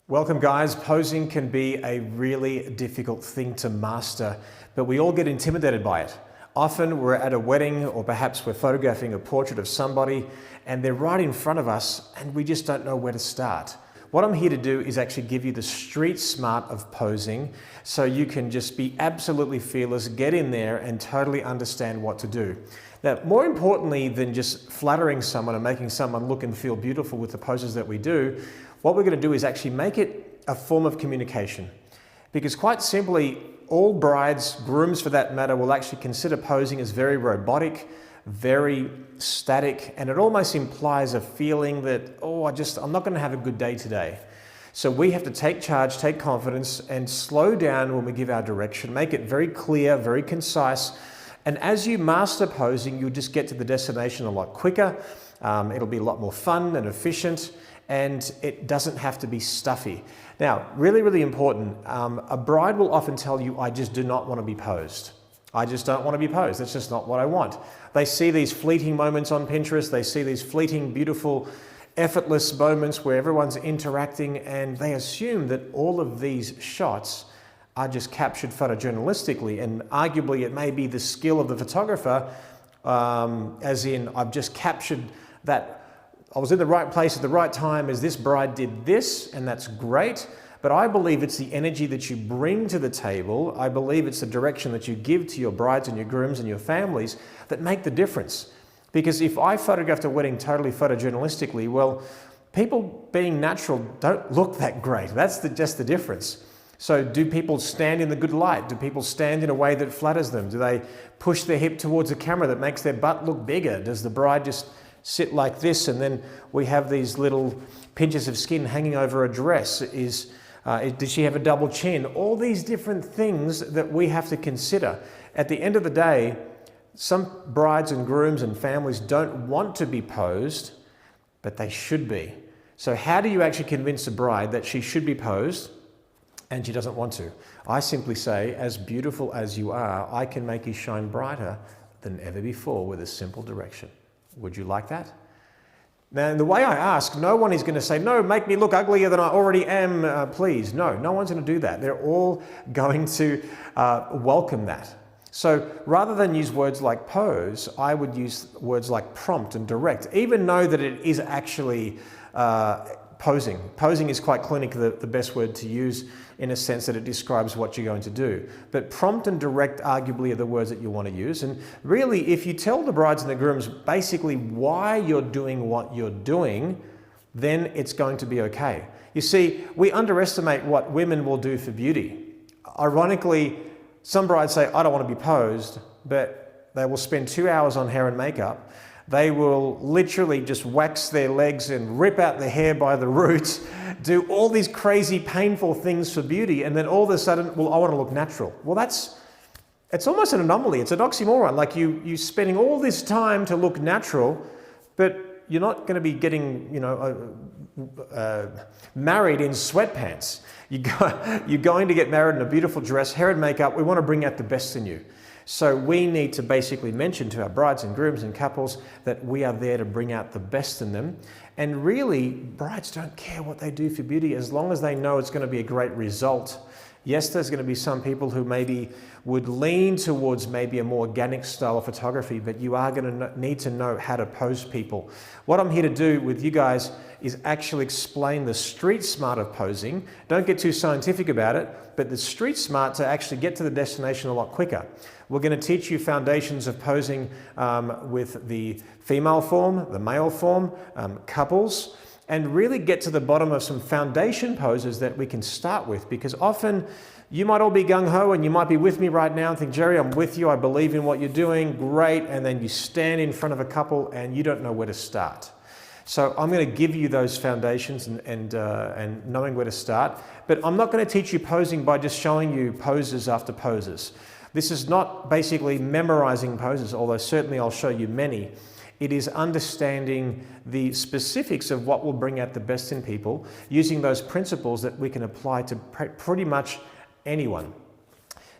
Welcome guys. Posing can be a really difficult thing to master, but we all get intimidated by it. Often we're at a wedding or perhaps we're photographing a portrait of somebody and they're right in front of us and we just don't know where to start. What I'm here to do is actually give you the street smart of posing so you can just be absolutely fearless, get in there and totally understand what to do. Now, more importantly than just flattering someone and making someone look and feel beautiful with the poses that we do, what we're going to do is actually make it a form of communication. Because quite simply, all brides, grooms for that matter, will actually consider posing as very robotic, very static, and it almost implies a feeling that, I'm not going to have a good day today. So we have to take charge, take confidence, and slow down when we give our direction, make it very clear, very concise. And as you master posing, you'll just get to the destination a lot quicker. It'll be a lot more fun and efficient, and it doesn't have to be stuffy. Now, really, really important, a bride will often tell you, I just do not want to be posed. I just don't want to be posed. That's just not what I want. They see these fleeting moments on Pinterest. They see these fleeting, beautiful, effortless moments where everyone's interacting, and they assume that all of these shots are just captured photojournalistically, and arguably it may be the skill of the photographer, as in I've just captured that I was in the right place at the right time as this bride did this, and that's great. But I believe it's the energy that you bring to the table. I believe it's the direction that you give to your brides and your grooms and your families that make the difference. Because if I photographed a wedding totally photojournalistically, well, people being natural don't look that great. That's just the difference. So do people stand in the good light? Do people stand in a way that flatters them? Do they push their hip towards a camera that makes their butt look bigger? Does the bride just sit like this and then we have these little pinches of skin hanging over a dress? Does she have a double chin? All these different things that we have to consider. At the end of the day, some brides and grooms and families don't want to be posed, but they should be. So how do you actually convince a bride that she should be posed and she doesn't want to? I simply say, as beautiful as you are, I can make you shine brighter than ever before with a simple direction. Would you like that? Now, in the way I ask, no one is going to say, no, make me look uglier than I already am, please. No one's going to do that. They're all going to welcome that. So rather than use words like pose, I would use words like prompt and direct, even know that it is actually posing. Posing is quite clinically the best word to use in a sense that it describes what you're going to do. But prompt and direct arguably are the words that you want to use. And really, if you tell the brides and the grooms basically why you're doing what you're doing, then it's going to be okay. You see, we underestimate what women will do for beauty. Ironically, some brides say, I don't want to be posed, but they will spend 2 hours on hair and makeup. They will literally just wax their legs and rip out the hair by the roots, do all these crazy, painful things for beauty, and then all of a sudden, well, I want to look natural. Well, it's almost an anomaly. It's an oxymoron. Like you spending all this time to look natural, but you're not going to be getting, married in sweatpants. You're going to get married in a beautiful dress, hair and makeup. We want to bring out the best in you. So we need to basically mention to our brides and grooms and couples that we are there to bring out the best in them. And really, brides don't care what they do for beauty as long as they know it's going to be a great result. Yes, there's going to be some people who maybe would lean towards maybe a more organic style of photography, but you are going to need to know how to pose people. What I'm here to do with you guys is actually explain the street smart of posing. Don't get too scientific about it, but the street smart to actually get to the destination a lot quicker. We're going to teach you foundations of posing with the female form, the male form, couples, and really get to the bottom of some foundation poses that we can start with, because often you might all be gung-ho and you might be with me right now and think, Jerry, I'm with you, I believe in what you're doing, great, and then you stand in front of a couple and you don't know where to start. So I'm going to give you those foundations and knowing where to start, but I'm not going to teach you posing by just showing you poses after poses. This is not basically memorizing poses, although certainly I'll show you many. It is understanding the specifics of what will bring out the best in people, using those principles that we can apply to pretty much anyone.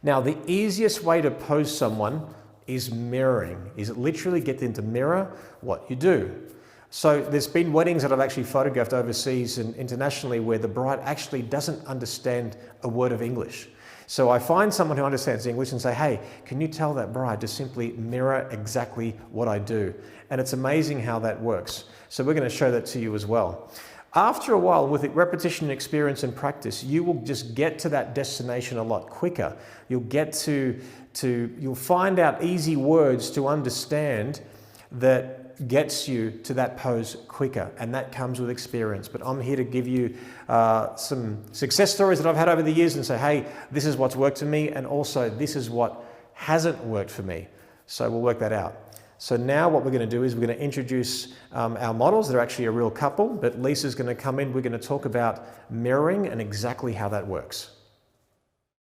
Now, the easiest way to pose someone is mirroring, is literally get them to mirror what you do. So there's been weddings that I've actually photographed overseas and internationally where the bride actually doesn't understand a word of English. So I find someone who understands English and say, hey, can you tell that bride to simply mirror exactly what I do? And it's amazing how that works. So we're going to show that to you as well. After a while, with repetition, experience and practice, you will just get to that destination a lot quicker. You'll get you'll find out easy words to understand that gets you to that pose quicker, and that comes with experience. But I'm here to give you some success stories that I've had over the years and say, hey, this is what's worked for me, and also this is what hasn't worked for me. So we'll work that out. So now what we're going to do is we're going to introduce our models. They're actually a real couple, but Lisa's going to come in. We're going to talk about mirroring and exactly how that works.